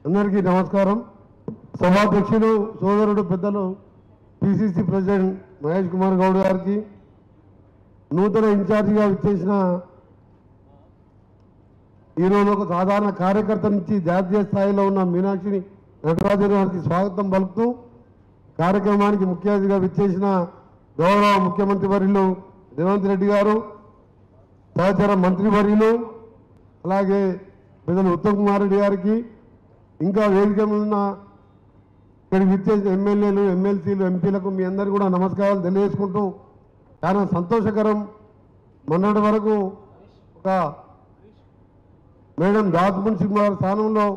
అందరికీ నమస్కారం. సభాధ్యక్షులు సోదరుడు పెద్దలు పిసిసి ప్రెసిడెంట్ మహేష్ కుమార్ గౌడ్ గారికి, నూతన ఇన్ఛార్జిగా విచ్చేసిన ఈరోజు ఒక సాధారణ కార్యకర్త నుంచి జాతీయ స్థాయిలో ఉన్న మీనాక్షి నటరాజన్ గారికి స్వాగతం పలుకుతూ, కార్యక్రమానికి ముఖ్య అతిథిగా విచ్చేసిన గౌరవ ముఖ్యమంత్రి వర్యులు రేవంత్ రెడ్డి గారు, సహచర మంత్రి వర్యులు, అలాగే పెద్దలు ఉత్తమ్ కుమార్ రెడ్డి గారికి, ఇంకా వేదిక ఉన్న ఇక్కడికి విచ్చేసిన ఎమ్మెల్యేలు, ఎమ్మెల్సీలు, ఎంపీలకు మీ అందరికీ కూడా నమస్కారాలు తెలియజేసుకుంటూ, చాలా సంతోషకరం. మొన్నటి వరకు ఒక మేడం రాజ్మోహన్ సింగ్ గారి స్థానంలో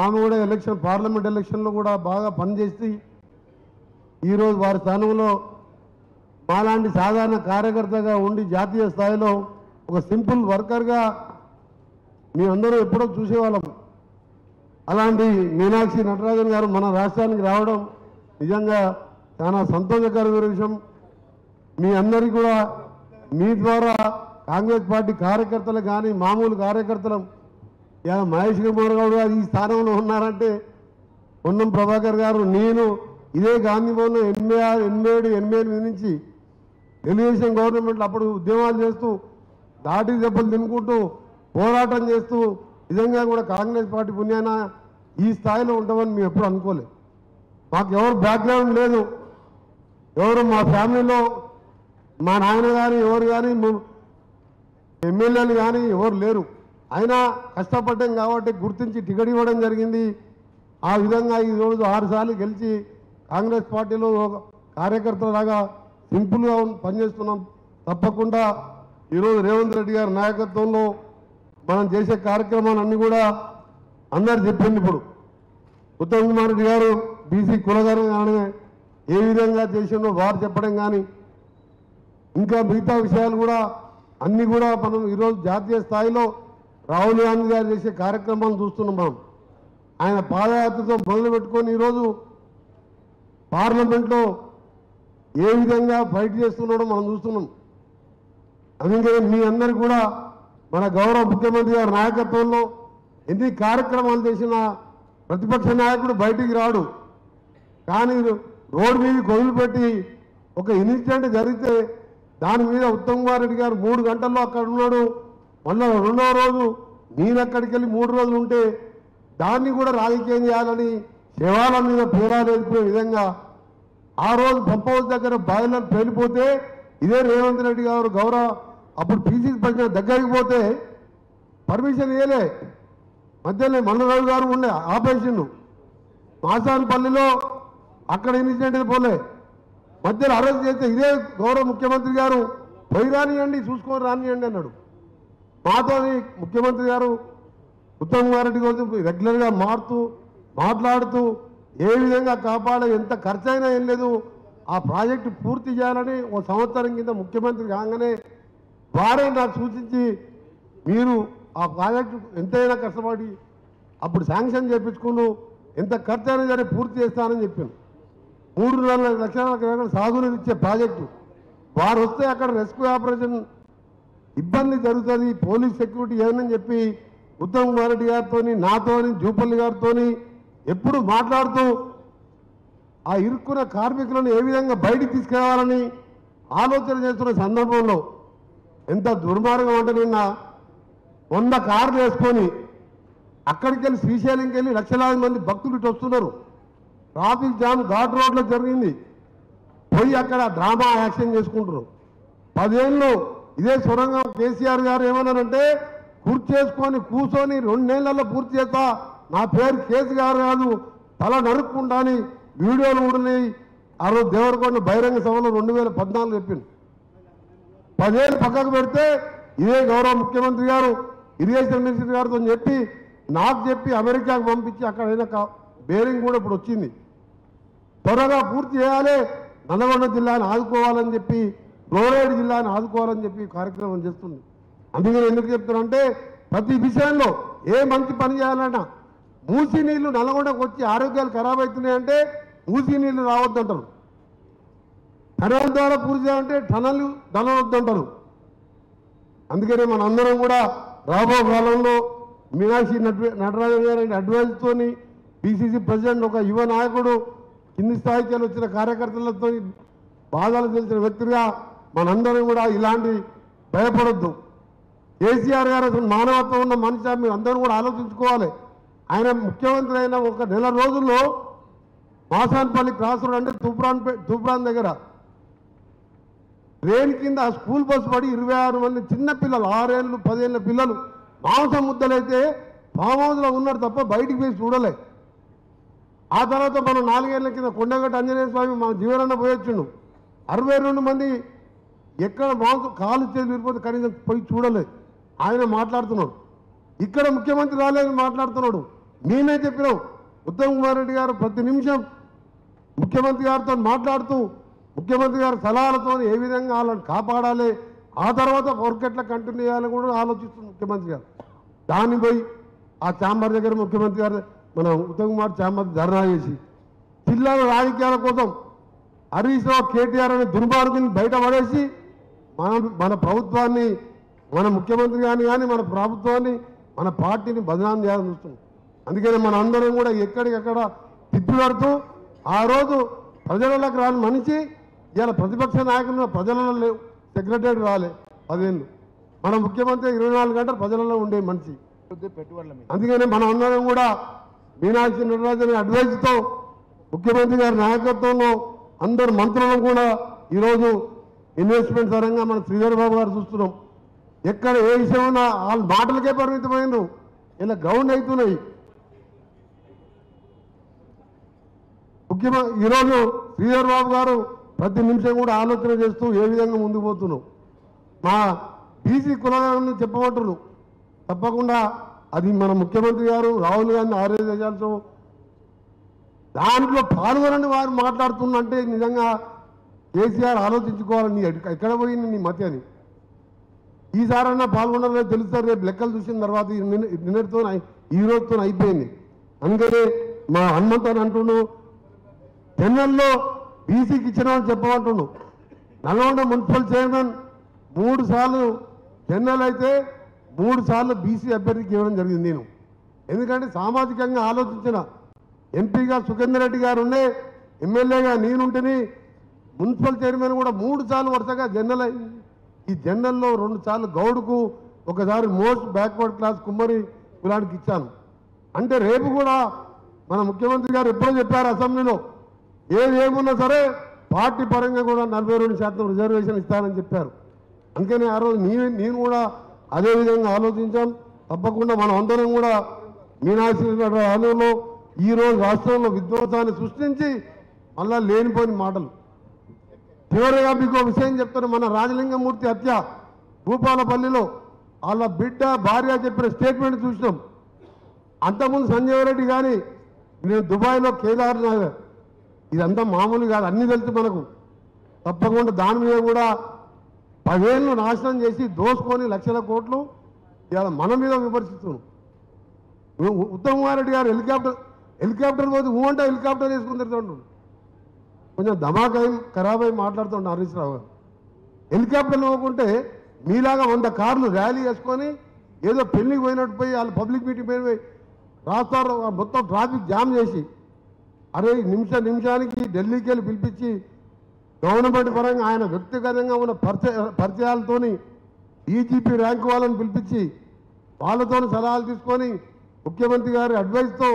ఆమె కూడా పార్లమెంట్ ఎలక్షన్లో కూడా బాగా పనిచేసి ఈరోజు వారి స్థానంలో మాలాంటి సాధారణ కార్యకర్తగా ఉండి జాతీయ స్థాయిలో ఒక సింపుల్ వర్కర్గా మీ అందరూ ఎప్పుడో చూసేవాళ్ళం. అలాంటి మీనాక్షి నటరాజన్ గారు మన రాష్ట్రానికి రావడం నిజంగా చాలా సంతోషకరమైన విషయం. మీ అందరికీ కూడా మీ ద్వారా కాంగ్రెస్ పార్టీ కార్యకర్తలు కానీ మామూలు కార్యకర్తలు ఇలా మహేష్ కుమార్ గౌడ్ గారు ఈ స్థానంలో ఉన్నారంటే, పొన్నం ప్రభాకర్ గారు, నేను ఇదే గాంధీభవన్లో 86, 88 నుంచి తెలుగుదేశం గవర్నమెంట్లో అప్పుడు ఉద్యమాలు చేస్తూ దాటి దెబ్బలు తినుకుంటూ పోరాటం చేస్తూ నిజంగా కూడా కాంగ్రెస్ పార్టీ పుణ్యాన ఈ స్థాయిలో ఉంటామని మేము ఎప్పుడు అనుకోలేదు. మాకు ఎవరు బ్యాక్గ్రౌండ్ లేదు, ఎవరు మా ఫ్యామిలీలో మా నాయన కానీ ఎవరు కానీ ఎమ్మెల్యేలు కానీ ఎవరు లేరు. అయినా కష్టపడ్డాం కాబట్టి గుర్తించి టికెట్ ఇవ్వడం జరిగింది. ఆ విధంగా ఈరోజు 6 సార్లు గెలిచి కాంగ్రెస్ పార్టీలో కార్యకర్తలాగా సింపుల్గా పనిచేస్తున్నాం. తప్పకుండా ఈరోజు రేవంత్ రెడ్డి గారి నాయకత్వంలో మనం చేసే కార్యక్రమాలన్నీ కూడా అందరు చెప్పింది. ఇప్పుడు ఉత్తమ్ కుమార్ రెడ్డి గారు బీసీ కులగణన కానీ ఏ విధంగా చేసిందో వారు చెప్పడం కానీ, ఇంకా మిగతా విషయాలు కూడా అన్నీ కూడా మనం ఈరోజు జాతీయ స్థాయిలో రాహుల్ గాంధీ గారు చేసే కార్యక్రమాలను చూస్తున్నాం. మనం ఆయన పాదయాత్రతో మొదలు పెట్టుకొని ఈరోజు పార్లమెంట్లో ఏ విధంగా ఫైట్ చేస్తున్నాడో మనం చూస్తున్నాం. అందుకే మీ అందరికీ కూడా మన గౌరవ ముఖ్యమంత్రి గారి నాయకత్వంలో ఎన్ని కార్యక్రమాలు చేసినా ప్రతిపక్ష నాయకుడు బయటికి రాడు. కానీ రోడ్డు మీద వదిలిపెట్టి ఒక ఇన్సిడెంట్ జరిగితే దాని మీద ఉత్తమ్ కుమార్ రెడ్డి గారు 3 గంటల్లో అక్కడ ఉన్నాడు. మళ్ళీ 2వ రోజు నేను అక్కడికి వెళ్ళి 3 రోజులు ఉంటే దాన్ని కూడా రాజకీయం చేయాలని శవాల మీద పేరాలు ఎదుర్కొనే విధంగా ఆ రోజు పంప్ హౌస్ దగ్గర బాయిలర్ పేలిపోతే ఇదే రేవంత్ రెడ్డి గారు గౌరవ అప్పుడు పీసీసీ ప్రెసిడెంట్ దగ్గరికి పోతే పర్మిషన్ ఇవ్వలే. మధ్యలో మల్లరావు గారు ఉండే ఆపరేషన్ మాసాన్పల్లిలో అక్కడ ఇన్సిడెంట్ పోలే, మధ్యలో అరెస్ట్ చేస్తే ఇదే గౌరవ ముఖ్యమంత్రి గారు పోయి రానియండి, చూసుకొని రానియండి అన్నాడు. మాతో ముఖ్యమంత్రి గారు ఉత్తమ్ కుమార్ రెడ్డి గారు రెగ్యులర్గా మాట్లాడుతూ ఏ విధంగా కాపాడే, ఎంత ఖర్చు అయినా ఏం లేదు, ఆ ప్రాజెక్టు పూర్తి చేయాలని 1 సంవత్సరం కింద ముఖ్యమంత్రి కాగానే వారే నాకు సూచించి మీరు ఆ ప్రాజెక్టు ఎంతైనా కష్టపడి అప్పుడు శాంక్షన్ చేయించుకుని ఎంత ఖర్చు అయినా సరే పూర్తి చేస్తానని చెప్పాను. 3 లక్షల సాగునీరు ఇచ్చే ప్రాజెక్టు వారు వస్తే అక్కడ రెస్క్యూ ఆపరేషన్ ఇబ్బంది జరుగుతుంది, పోలీస్ సెక్యూరిటీ ఏమని చెప్పి ఉత్తమ్ కుమార్ రెడ్డి గారితో, నాతోని, జూపల్లి గారితో ఎప్పుడు మాట్లాడుతూ ఆ ఇరుక్కున్న కార్మికులను ఏ విధంగా బయటికి తీసుకురావాలని ఆలోచన చేస్తున్న సందర్భంలో ఎంత దుర్మార్గం అంటే, నిన్న 100 కార్లు వేసుకొని అక్కడికి వెళ్ళి శ్రీశైలంకి వెళ్ళి లక్షలాది మంది భక్తులు ఇటు వస్తున్నారు. ట్రాఫిక్ జామ్ ఘాట్ రోడ్లో జరిగింది. పోయి అక్కడ డ్రామా యాక్షన్ చేసుకుంటున్నారు. 10 ఏళ్ళు ఇదే సొరంగం కేసీఆర్ గారు ఏమన్నారంటే, కూర్చొని 2 నెలల్లో పూర్తి చేస్తా, నా పేరు కేసు గారు కాదు, తల నరుక్కుంటా అని వీడియోలు ఉన్నాయి. ఆ రోజు దేవరకొండ బహిరంగ సభలో 2014 చెప్పింది. 10 ఏళ్ళు పక్కకు పెడితే ఇదే గౌరవ ముఖ్యమంత్రి గారు ఇరిగేషన్ మినిస్టర్ గారితో చెప్పి నాకు చెప్పి అమెరికాకు పంపించి అక్కడ బేరింగ్ కూడా ఇప్పుడు వచ్చింది. త్వరగా పూర్తి చేయాలి, నల్గొండ జిల్లాని ఆదుకోవాలని చెప్పి, ఫ్లోరైడ్ జిల్లాని ఆదుకోవాలని చెప్పి కార్యక్రమం చేస్తుంది. అందుకని ఎందుకు చెప్తున్నానంటే, ప్రతి విషయంలో ఏ మంచి పని చేయాలన్నా మూసీ నీళ్లు నల్గొండకు వచ్చి ఆరోగ్యాలు ఖరాబ్ అవుతున్నాయంటే మూసీ నీళ్లు రావద్దంటారు. టనల్ ద్వారా పూర్తి చేయాలంటే టనల్ వద్దంటారు. అందుకనే మనందరం కూడా రాబో కాలంలో మీనాక్షి నటరాజన్ గారి అడ్వైజ్తోని పిసిసి ప్రెసిడెంట్ ఒక యువ నాయకుడు కింది స్థాయికి వచ్చిన కార్యకర్తలతో బాధలు తెలిసిన వ్యక్తిగా మనందరం కూడా ఇలాంటి భయపడొద్దు. కేసీఆర్ గారు అసలు మానవత్వం ఉన్న మనిషి, మీరు అందరూ కూడా ఆలోచించుకోవాలి. ఆయన ముఖ్యమంత్రి అయిన ఒక నెల రోజుల్లో మాసాన్పల్లి క్రాస్ రోడ్ అంటే తూప్రాన్ దగ్గర ట్రైన్ కింద ఆ స్కూల్ బస్సు పడి 26 మంది చిన్న పిల్లలు 6 ఏళ్ళు 10 ఏళ్ళ పిల్లలు మాంసం ముద్దలైతే ఫామ్ హౌస్లో ఉన్నారు తప్ప బయటికి పోయి చూడలే. ఆ తర్వాత మనం 4 ఏళ్ల కింద కొండగట్ట ఆంజనేయ స్వామి మన జీవనన్న పోయొచ్చిండు. 62 మంది ఎక్కడ మాంసం కాలు చేతులు విరిపోతే కనీసం పోయి చూడలేదు. ఆయన మాట్లాడుతున్నాడు. ఇక్కడ ముఖ్యమంత్రి రాలేదని మాట్లాడుతున్నాడు. నేనే చెప్పినాం ఉత్తమ్ కుమార్ రెడ్డి గారు ప్రతి నిమిషం ముఖ్యమంత్రి గారితో మాట్లాడుతూ ముఖ్యమంత్రి గారి సలహాలతో ఏ విధంగా వాళ్ళని కాపాడాలి, ఆ తర్వాత వర్క్ ఎట్లా కంటిన్యూ చేయాలని కూడా ఆలోచిస్తుంది ముఖ్యమంత్రి గారు. దాన్ని పోయి ఆ ఛాంబర్ దగ్గర ముఖ్యమంత్రి గారు మన ఉత్తమ్ కుమార్ ఛాంబర్ ధర్నా చేసి జిల్లాల రాజకీయాల కోసం హరీష్ రావు కేటీఆర్ అనే దుర్మార్గుని బయట పడేసి మన ప్రభుత్వాన్ని మన ముఖ్యమంత్రి కానీ మన ప్రభుత్వాన్ని మన పార్టీని బదనాం చేయాలని చూస్తున్నాం. అందుకని మన అందరం కూడా ఎక్కడికక్కడ తిప్పిపడుతూ ఆ రోజు ప్రజలకు రాని మనిషి ఇవాళ ప్రతిపక్ష నాయకులు ప్రజలలో లేవు, సెక్రటరీ రాలే 10 ఏళ్ళు. మన ముఖ్యమంత్రి 24 గంటలు ప్రజలలో ఉండే మనిషి. అందుకని మనం అందరం కూడా మీనాక్షి నటరాజన్ అడ్వైజ్తో ముఖ్యమంత్రి గారి నాయకత్వంలో అందరు మంత్రులను కూడా ఈరోజు ఇన్వెస్ట్మెంట్ పరంగా మన శ్రీధర్ బాబు గారు చూస్తున్నాం. ఎక్కడ ఏ విషయం ఉన్నా వాళ్ళ మాటలకే పరిమితమైంది, ఇలా గ్రౌండ్ అవుతున్నాయి. ముఖ్యమంత్రి ఈరోజు శ్రీధర్ బాబు గారు ప్రతి నిమిషం కూడా ఆలోచన చేస్తూ ఏ విధంగా ముందుకు పోతున్నాం. మా బీసీ కులాలను చెప్పమంటున్నారు. తప్పకుండా అది మన ముఖ్యమంత్రి గారు రాహుల్ గాంధీ ఆదేశాలతో దాంట్లో పాల్గొనని వారు మాట్లాడుతున్నంటే నిజంగా కేసీఆర్ ఆలోచించుకోవాలని ఎక్కడ పోయింది నీ మతి అని. ఈసారన్నా పాల్గొనాలని తెలుస్తారు. రేపు లెక్కలు చూసిన తర్వాత నిన్నటితో ఈ రోజుతో అయిపోయింది. అందుకనే మా హనుమంత్ అని అంటుండు జనరల్లో బీసీకి ఇచ్చినామని చెప్పమంటుండు. నల్గొండ మున్సిపల్ చైర్మన్ 3 సార్లు జనరల్ అయితే 3 సార్లు బీసీ అభ్యర్థికి ఇవ్వడం జరిగింది. నేను ఎందుకంటే సామాజికంగా ఆలోచించిన ఎంపీగా సుఖేందర్ రెడ్డి గారు ఉండే, ఎమ్మెల్యేగా నేనుంటేనే మున్సిపల్ చైర్మన్ కూడా 3 సార్లు వరుసగా జనరల్ అయింది. ఈ జనరల్లో 2 సార్లు గౌడ్కు, ఒకసారి మోస్ట్ బ్యాక్వర్డ్ క్లాస్ కుమ్మరి కులానికి ఇచ్చాను. అంటే రేపు కూడా మన ముఖ్యమంత్రి గారు ఎప్పుడో చెప్పారు అసెంబ్లీలో ఏమున్నా సరే పార్టీ పరంగా కూడా 42% రిజర్వేషన్ ఇస్తానని చెప్పారు. అందుకని ఆ రోజు నేను కూడా అదేవిధంగా ఆలోచించాం. తప్పకుండా మనం అందరం కూడా మీనాక్షి ఆలయంలో ఈరోజు రాష్ట్రంలో విధ్వంసాన్ని సృష్టించి మళ్ళా లేనిపోయిన మాటలు. చివరిగా మీకు విషయం చెప్తాను. మన రాజలింగమూర్తి హత్య భూపాలపల్లిలో వాళ్ళ బిడ్డ భార్య చెప్పిన స్టేట్మెంట్ చూసినాం. అంతకుముందు సంజయ్ రెడ్డి కానీ నేను దుబాయ్లో కేదార్నాథ్, ఇదంతా మామూలు కాదు, అన్నీ తెలుసు మనకు. తప్పకుండా దాని మీద కూడా 10 ఏళ్ళు నాశనం చేసి దోసుకొని లక్షల కోట్లు ఇవాళ మన మీద విమర్శిస్తున్నాం. ఉత్తమ్ కుమార్ రెడ్డి గారు హెలికాప్టర్ పోతే ఊంటే హెలికాప్టర్ వేసుకుని తిరుగుతుంటాడు. కొంచెం ధమాకాయ ఖరాబ్ అయి మాట్లాడుతుంటాడు హరీష్ రావు గారు. హెలికాప్టర్లు పోకుంటే మీలాగా 100 కార్లు ర్యాలీ వేసుకొని ఏదో పెళ్లికి పోయినట్టు పోయి వాళ్ళు పబ్లిక్ మీటింగ్ పోయి రాస్తారు, మొత్తం ట్రాఫిక్ జామ్ చేసి అరే నిమిషానికి ఢిల్లీకి వెళ్ళి పిలిపించి గవర్నమెంట్ పరంగా ఆయన వ్యక్తిగతంగా ఉన్న పరిచయాలతోని ఈజీపీ ర్యాంక్ వాళ్ళని పిలిపించి వాళ్ళతో సలహాలు తీసుకొని ముఖ్యమంత్రి గారి అడ్వైస్తో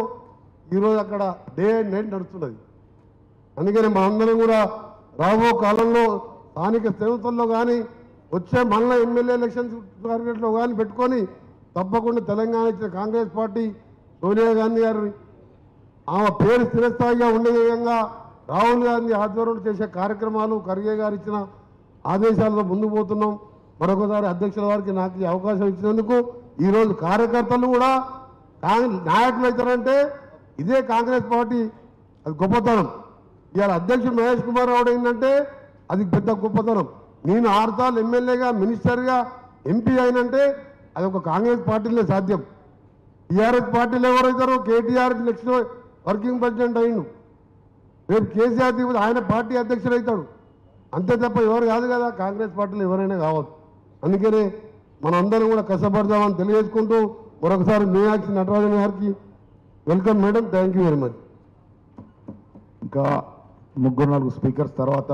ఈరోజు అక్కడ డే అండ్ నైట్ నడుస్తున్నది. అందుకని మనందరం కూడా రాబో కాలంలో స్థానిక సంస్థల్లో కానీ వచ్చే మళ్ళీ ఎమ్మెల్యే ఎలక్షన్స్ టార్గెట్లో కానీ పెట్టుకొని తప్పకుండా తెలంగాణ ఇచ్చిన కాంగ్రెస్ పార్టీ సోనియా గాంధీ గారిని ఆమె పేరు స్థిరస్థాయిగా ఉండే విధంగా రాహుల్ గాంధీ ఆధ్వర్యంలో చేసే కార్యక్రమాలు ఖర్గే గారు ఇచ్చిన ఆదేశాలతో ముందుకు పోతున్నాం. మరొకసారి అధ్యక్షుల వారికి నాకు ఈ అవకాశం ఇచ్చినందుకు ఈరోజు కార్యకర్తలు కూడా నాయకులు అవుతారంటే ఇదే కాంగ్రెస్ పార్టీ, అది గొప్పతనం. ఇవాళ అధ్యక్షుడు మహేష్ కుమార్ రావు ఏంటంటే అది పెద్ద గొప్పతనం. నేను 6 సార్లు ఎమ్మెల్యేగా మినిస్టర్గా ఎంపీ అయినంటే అది ఒక కాంగ్రెస్ పార్టీలో సాధ్యం. టీఆర్ఎస్ పార్టీలో ఎవరైతారో కేటీఆర్ నెక్స్ట్ వర్కింగ్ ప్రెసిడెంట్ అయ్యిండు, రేపు కేసీఆర్ దిగుతుంది ఆయన పార్టీ అధ్యక్షుడు అవుతాడు. అంతే తప్ప ఎవరు కాదు కదా, కాంగ్రెస్ పార్టీలో ఎవరైనా కావచ్చు. అందుకనే మనందరం కూడా కష్టపడదామని తెలియజేసుకుంటూ మరొకసారి మీనాక్షి నటరాజన్ గారికి welcome madam, thank you very much. ఇంకా 3-4 స్పీకర్స్ తర్వాత